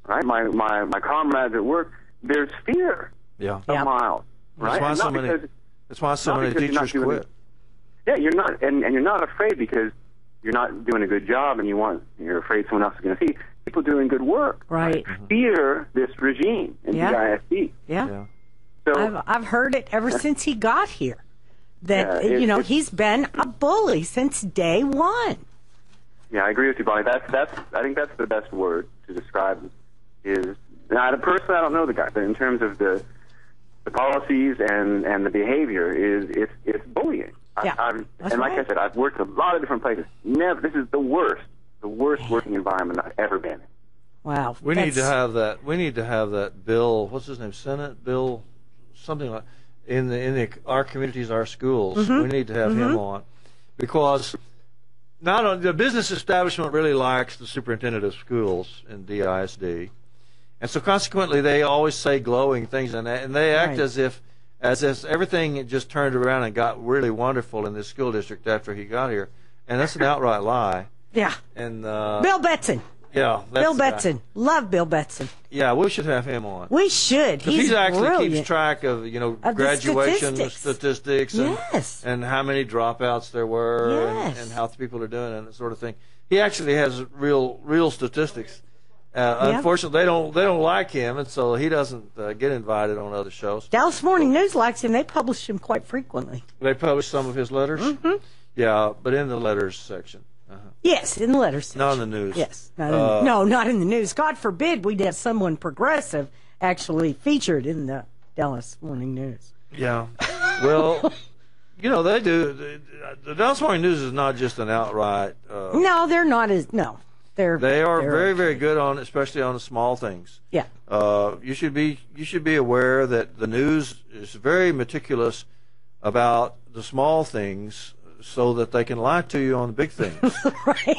Right? My comrades at work, there's fear of Miles. Right? That's why so many teachers quit. Yeah, you're not, and you're not afraid because you're not doing a good job, and you're afraid someone else is going to see people doing good work. Right. Fear this regime in DISD. Yeah. So I've heard it ever since he got here. That he's been a bully since day one. Yeah, I agree with you, Bonnie. I think that's the best word to describe is. Now, personally, I don't know the guy, but in terms of the policies and the behavior, it's bullying. Yeah, and like I said, I've worked a lot of different places. This is the worst working environment I've ever been in. Wow. We need to have that. We need to have that bill. What's his name? Senate bill, something like in our communities, our schools. We need to have him on because not only the business establishment really likes the superintendent of schools in DISD, and so consequently they always say glowing things, and they act as if everything just turned around and got really wonderful in this school district after he got here, and that's an outright lie. Yeah. And Bill Betson. Yeah, Bill Betson. Love Bill Betson. Yeah, we should have him on. We should. He actually brilliant. Keeps track of graduation statistics and how many dropouts there were and how people are doing and that sort of thing. He actually has real statistics. Unfortunately, they don't like him, and so he doesn't get invited on other shows. Dallas Morning News likes him. They publish him quite frequently. They publish some of his letters? Yeah, but in the letters section. Yes, in the letters section. Not in the news. Yes. Not in the news. God forbid we'd have someone progressive actually featured in the Dallas Morning News. Yeah. Well, they do. The Dallas Morning News is not just an outright... no, they're not as... No. They are very, very good on, especially on the small things. Yeah. You should be aware that the news is very meticulous about the small things, so that they can lie to you on the big things. Right.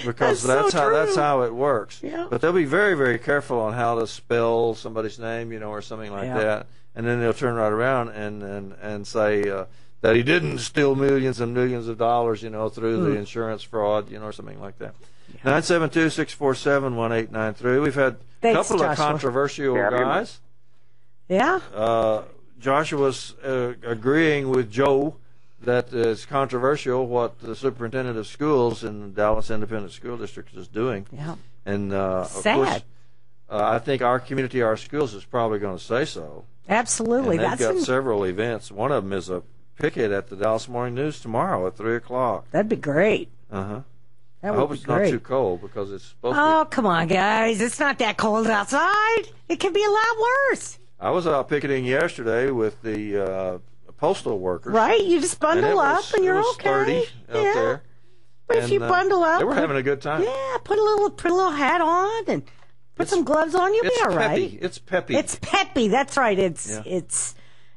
Because that's how it works. Yeah. But they'll be very, very careful on how to spell somebody's name, or something like that, and then they'll turn right around and say that he didn't steal millions and millions of dollars, through the insurance fraud, or something like that. 972-647-1893. We've had a couple of controversial guys. Yeah. Joshua's agreeing with Joe that it's controversial what the superintendent of schools in the Dallas Independent School District is doing. Yeah. And of course, I think our community, our schools is probably going to say so. Absolutely. And they've got several events. One of them is a picket at the Dallas Morning News tomorrow at 3 o'clock. That'd be great. I hope it's not too cold because it's supposed to be. Oh, come on, guys. It's not that cold outside. It can be a lot worse. I was out picketing yesterday with the postal workers. Right? You just bundle up and you're okay. Sturdy out there. But if you bundle up. They were having a good time. Yeah, put a little hat on and put some gloves on. You'll be all right. It's peppy. It's peppy. That's right. It's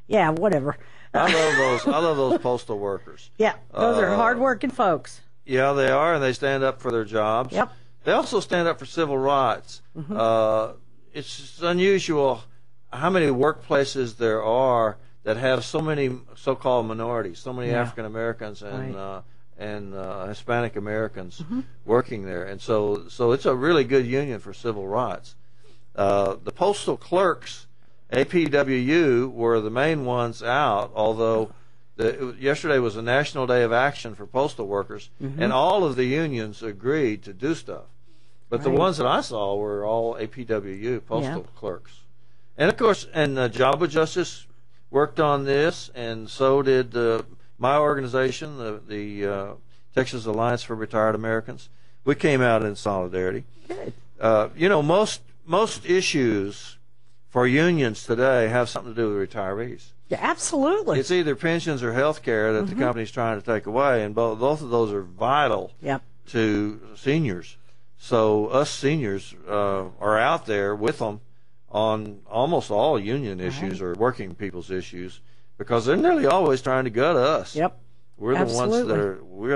whatever. I love those postal workers. Yeah, those are hardworking folks. Yeah, they are, and they stand up for their jobs. Yep. They also stand up for civil rights. It's unusual how many workplaces there are that have so many so-called minorities, so many African Americans and Hispanic Americans working there, and so it's a really good union for civil rights. The postal clerks, APWU, were the main ones out, although yesterday was a National Day of Action for postal workers, and all of the unions agreed to do stuff. But the ones that I saw were all APWU, postal clerks. And, of course, Job with Justice worked on this, and so did my organization, the Texas Alliance for Retired Americans. We came out in solidarity. Good. Most issues for unions today have something to do with retirees. Yeah, absolutely. It's either pensions or health care that the company's trying to take away, and both of those are vital to seniors. So us seniors are out there with them on almost all union issues or working people's issues, because they're nearly always trying to gut us. Yep. We're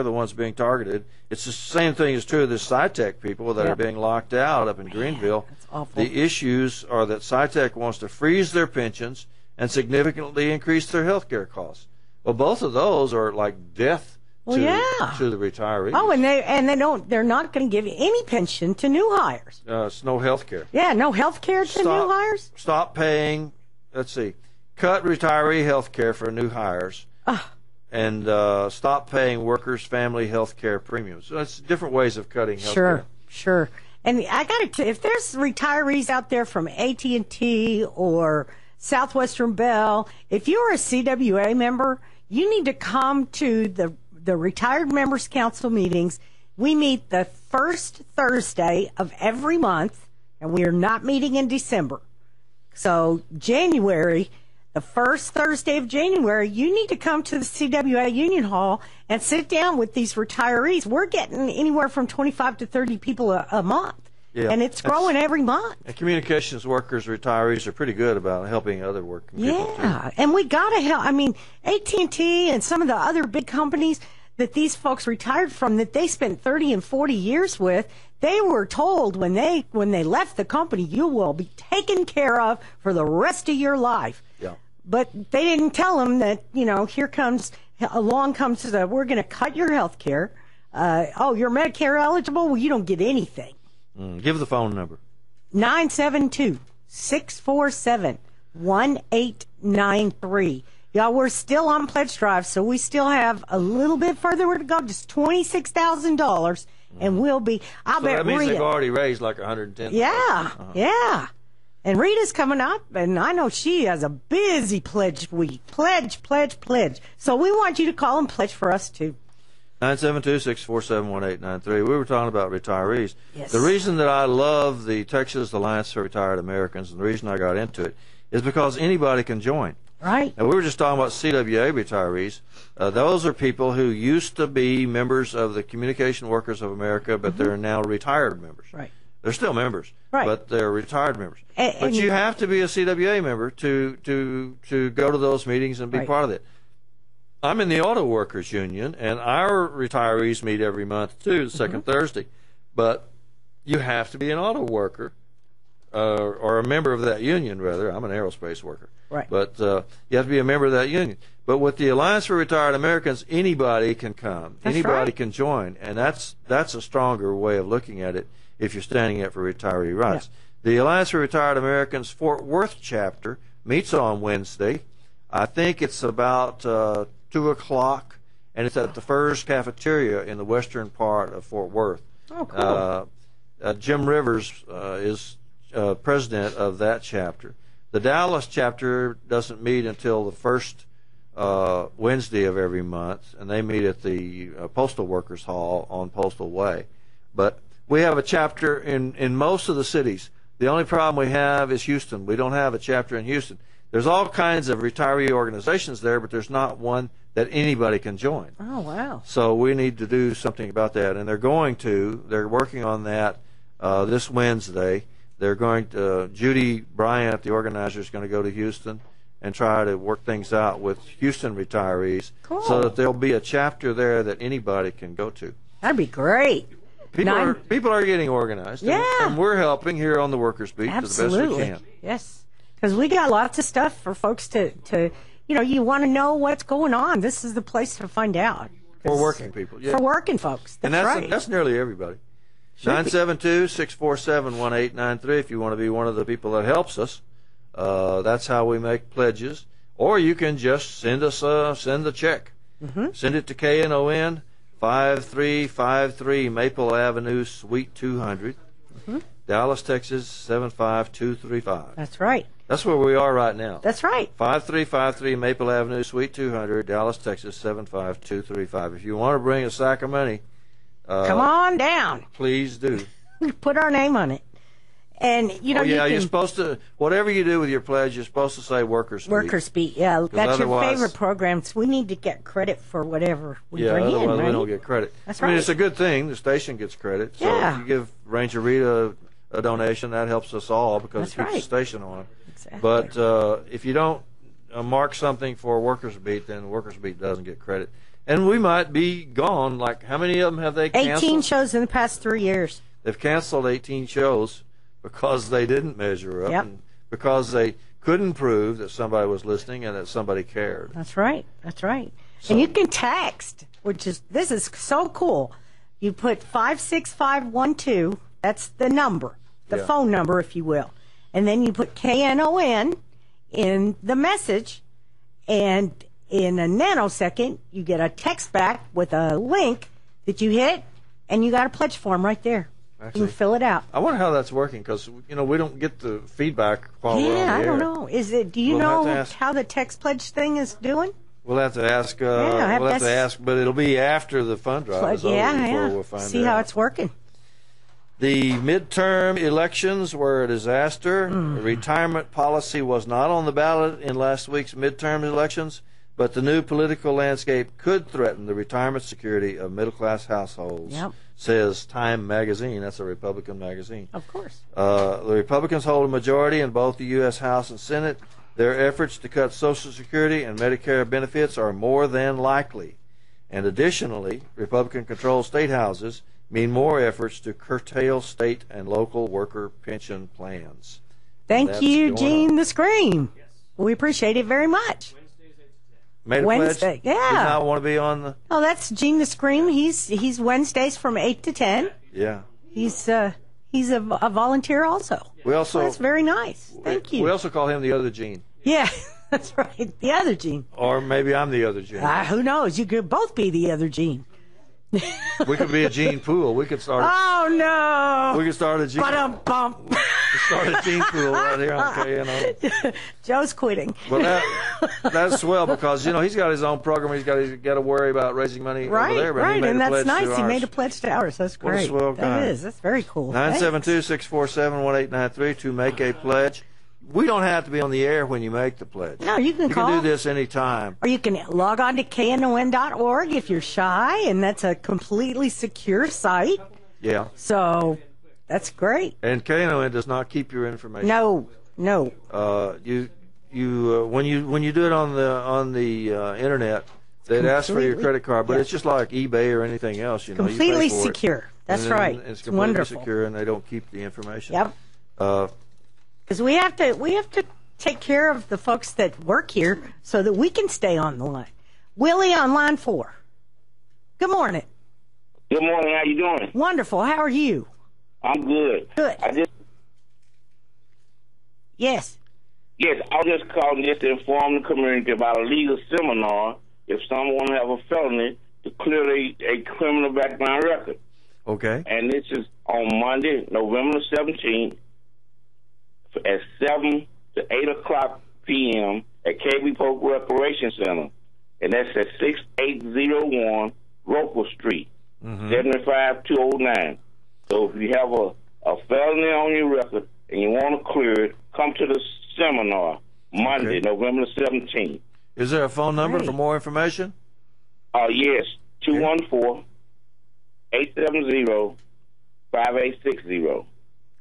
the ones being targeted. It's the same thing is true of the SciTech people that are being locked out up in Greenville. That's awful. The issues are that SciTech wants to freeze their pensions and significantly increase their health care costs. Well, both of those are like death to the retirees. Oh, they're not going to give any pension to new hires. It's no health care. Yeah, no health care to new hires. Stop paying. Let's see, cut retiree health care for new hires. And stop paying workers' family health care premiums. So that's different ways of cutting health care. Sure. And I got to, if there's retirees out there from AT&T or Southwestern Bell, if you're a CWA member, you need to come to the Retired Members Council meetings. We meet the first Thursday of every month, and we are not meeting in December. So January, the first Thursday of January, you need to come to the CWA Union Hall and sit down with these retirees. We're getting anywhere from 25 to 30 people a month, and it's growing every month. And communications workers, retirees, are pretty good about helping other working people, too. And we got to help. I mean, AT&T and some of the other big companies that these folks retired from, that they spent 30 and 40 years with, they were told when they left the company, you will be taken care of for the rest of your life. Yeah. But they didn't tell them that, along comes we're going to cut your health care. You're Medicare eligible? Well, you don't get anything. Give the phone number. 972-647-1893. Y'all, we're still on pledge drive, so we still have a little bit further to go, just $26,000, and we'll be, bet that means Rita, they've already raised like $110,000. Yeah. And Rita's coming up, and I know she has a busy pledge week. Pledge. So we want you to call and pledge for us, too. 972-647-1893. We were talking about retirees. Yes. The reason that I love the Texas Alliance for Retired Americans, and the reason I got into it, is because anybody can join. Right. And we were just talking about CWA retirees. Those are people who used to be members of the Communication Workers of America, but they're now retired members. Right. They're still members, but they're retired members. And you have to be a CWA member to go to those meetings and be part of it. I'm in the Auto Workers Union, and our retirees meet every month, too, the second Thursday. But you have to be an auto worker, or a member of that union, rather. I'm an aerospace worker. Right. But you have to be a member of that union. But with the Alliance for Retired Americans, anybody can come. Anybody can join. And that's a stronger way of looking at it if you're standing up for retiree rights. Yeah. The Alliance for Retired Americans Fort Worth chapter meets on Wednesday. I think it's about 2 o'clock, and it's at the Furs Cafeteria in the western part of Fort Worth. Oh, cool. Jim Rivers is president of that chapter. The Dallas chapter doesn't meet until the first Wednesday of every month, and they meet at the Postal Workers Hall on Postal Way. But we have a chapter in most of the cities. The only problem we have is Houston. We don't have a chapter in Houston. There's all kinds of retiree organizations there, but there's not one that anybody can join. Oh, wow. So we need to do something about that, and they're working on that this Wednesday. They're going to, Judy Bryant, the organizer, is going to go to Houston and try to work things out with Houston retirees so that there'll be a chapter there that anybody can go to. That'd be great. People are getting organized, and we're helping here on the Workers' Beat to the best we can. Yes, because we got lots of stuff for folks to you want to know what's going on. This is the place to find out. For working people, For working folks, that's right. That's nearly everybody. 972-647-1893 if you want to be one of the people that helps us. That's how we make pledges. or you can just send the check. Send it to KNON 5353 Maple Avenue, Suite 200, Dallas, Texas 75235. That's right. That's where we are right now. That's right. 5353 Maple Avenue, Suite 200, Dallas, Texas 75235. If you want to bring a sack of money, come on down. Please do. Put our name on it. And, you're supposed to, whatever you do with your pledge, you're supposed to say Workers Beat. Workers Beat, yeah. That's your favorite program. So we need to get credit for whatever we bring in, right? Otherwise we don't get credit. That's right. I mean, it's a good thing. The station gets credit. So if you give Ranger Rita a donation, that helps us all because it keeps the station on. Exactly. But if you don't mark something for Workers Beat, then Workers Beat doesn't get credit. And we might be gone. Like, how many of them have they canceled? 18 shows in the past 3 years. They've canceled 18 shows because they didn't measure up, and because they couldn't prove that somebody was listening and that somebody cared. That's right. That's right. So, and you can text, this is so cool. You put 56512. That's the number, the phone number, if you will. And then you put KNON in the message, and in a nanosecond, you get a text back with a link that you hit, and you got a pledge form right there. Actually, you can fill it out. I wonder how that's working because, we don't get the feedback while we're on the air. I don't know. Do you know how the text pledge thing is doing? We'll have to ask. We'll have to ask, but it'll be after the fund drive is over before we'll find out. See how it's working. The midterm elections were a disaster. The retirement policy was not on the ballot in last week's midterm elections, but the new political landscape could threaten the retirement security of middle-class households, says Time magazine. That's a Republican magazine. Of course. The Republicans hold a majority in both the U.S. House and Senate. Their efforts to cut Social Security and Medicare benefits are more than likely. And additionally, Republican-controlled state houses mean more efforts to curtail state and local worker pension plans. Thank you, Gene the Scream. Yes. We appreciate it very much. Made a Wednesday, pledge? Yeah. Did not want to be on the... Oh, that's Gene the Scream. He's Wednesdays from 8 to 10. Yeah. He's a volunteer also. That's very nice. Thank you. We also call him the other Gene. Yeah, that's right. The other Gene. Or maybe I'm the other Gene. Who knows? You could both be the other Gene. We could be a Gene Pool. We could start. Oh no! We could start a Gene. Start a Gene Pool right here on KNO. Joe's quitting. Well, that's swell because he's got his own program. He's got to worry about raising money over there. But right, and that's nice. He made a pledge to ours. That's great. What a swell guy. That is. That's very cool. 972-647-1893 to make a pledge. We don't have to be on the air when you make the pledge. No, you can call. You can do this anytime. Or you can log on to knon.org if you're shy, and that's a completely secure site. Yeah. So that's great. And KNON does not keep your information. No. You when you do it on the internet, they'd ask for your credit card, but it's just like eBay or anything else. Completely you pay for secure. That's right. It's completely wonderful. Secure, and they don't keep the information. Yep. Because we have to take care of the folks that work here so that we can stay on the line. Willie on line 4. Good morning. Good morning. How you doing? Wonderful. How are you? I'm good. Good. Yes. Yes, I was just calling just to inform the community about a legal seminar if someone have a felony to clear a criminal background record. Okay. And this is on Monday, November 17th, at 7 to 8 o'clock p.m. at KB Polk Recreation Center. And that's at 6801 Roper Street, 75209. So if you have a felony on your record and you want to clear it, come to the seminar Monday, November 17th. Is there a phone number for more information? Yes, 214-870-5860.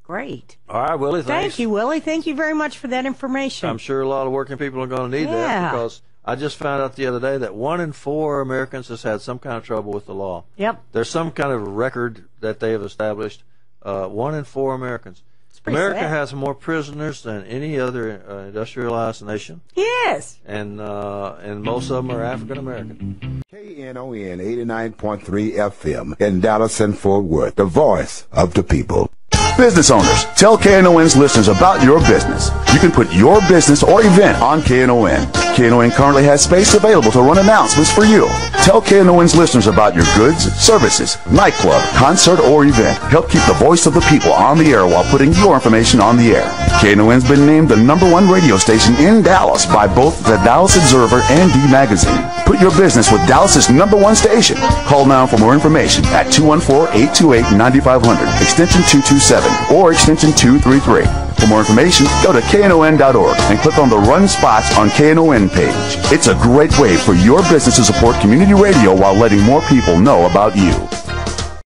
Great. All right, Willie, thanks. Thank you, Willie. Thank you very much for that information. I'm sure a lot of working people are going to need that because I just found out the other day that 1 in 4 Americans has had some kind of trouble with the law. Yep. There's some kind of record that they have established. 1 in 4 Americans. America has more prisoners than any other industrialized nation. Yes. And most of them are African American. KNON 89.3 FM in Dallas and Fort Worth, the voice of the people. Business owners, tell KNON's listeners about your business. You can put your business or event on KNON. KNON currently has space available to run announcements for you. Tell KNON's listeners about your goods, services, nightclub, concert, or event. Help keep the voice of the people on the air while putting your information on the air. KNON's been named the #1 radio station in Dallas by both the Dallas Observer and D Magazine. Put your business with Dallas's #1 station. Call now for more information at 214-828-9500, extension 227, or extension 233. For more information, go to knon.org and click on the Run Spots on KNON page. It's a great way for your business to support community radio while letting more people know about you.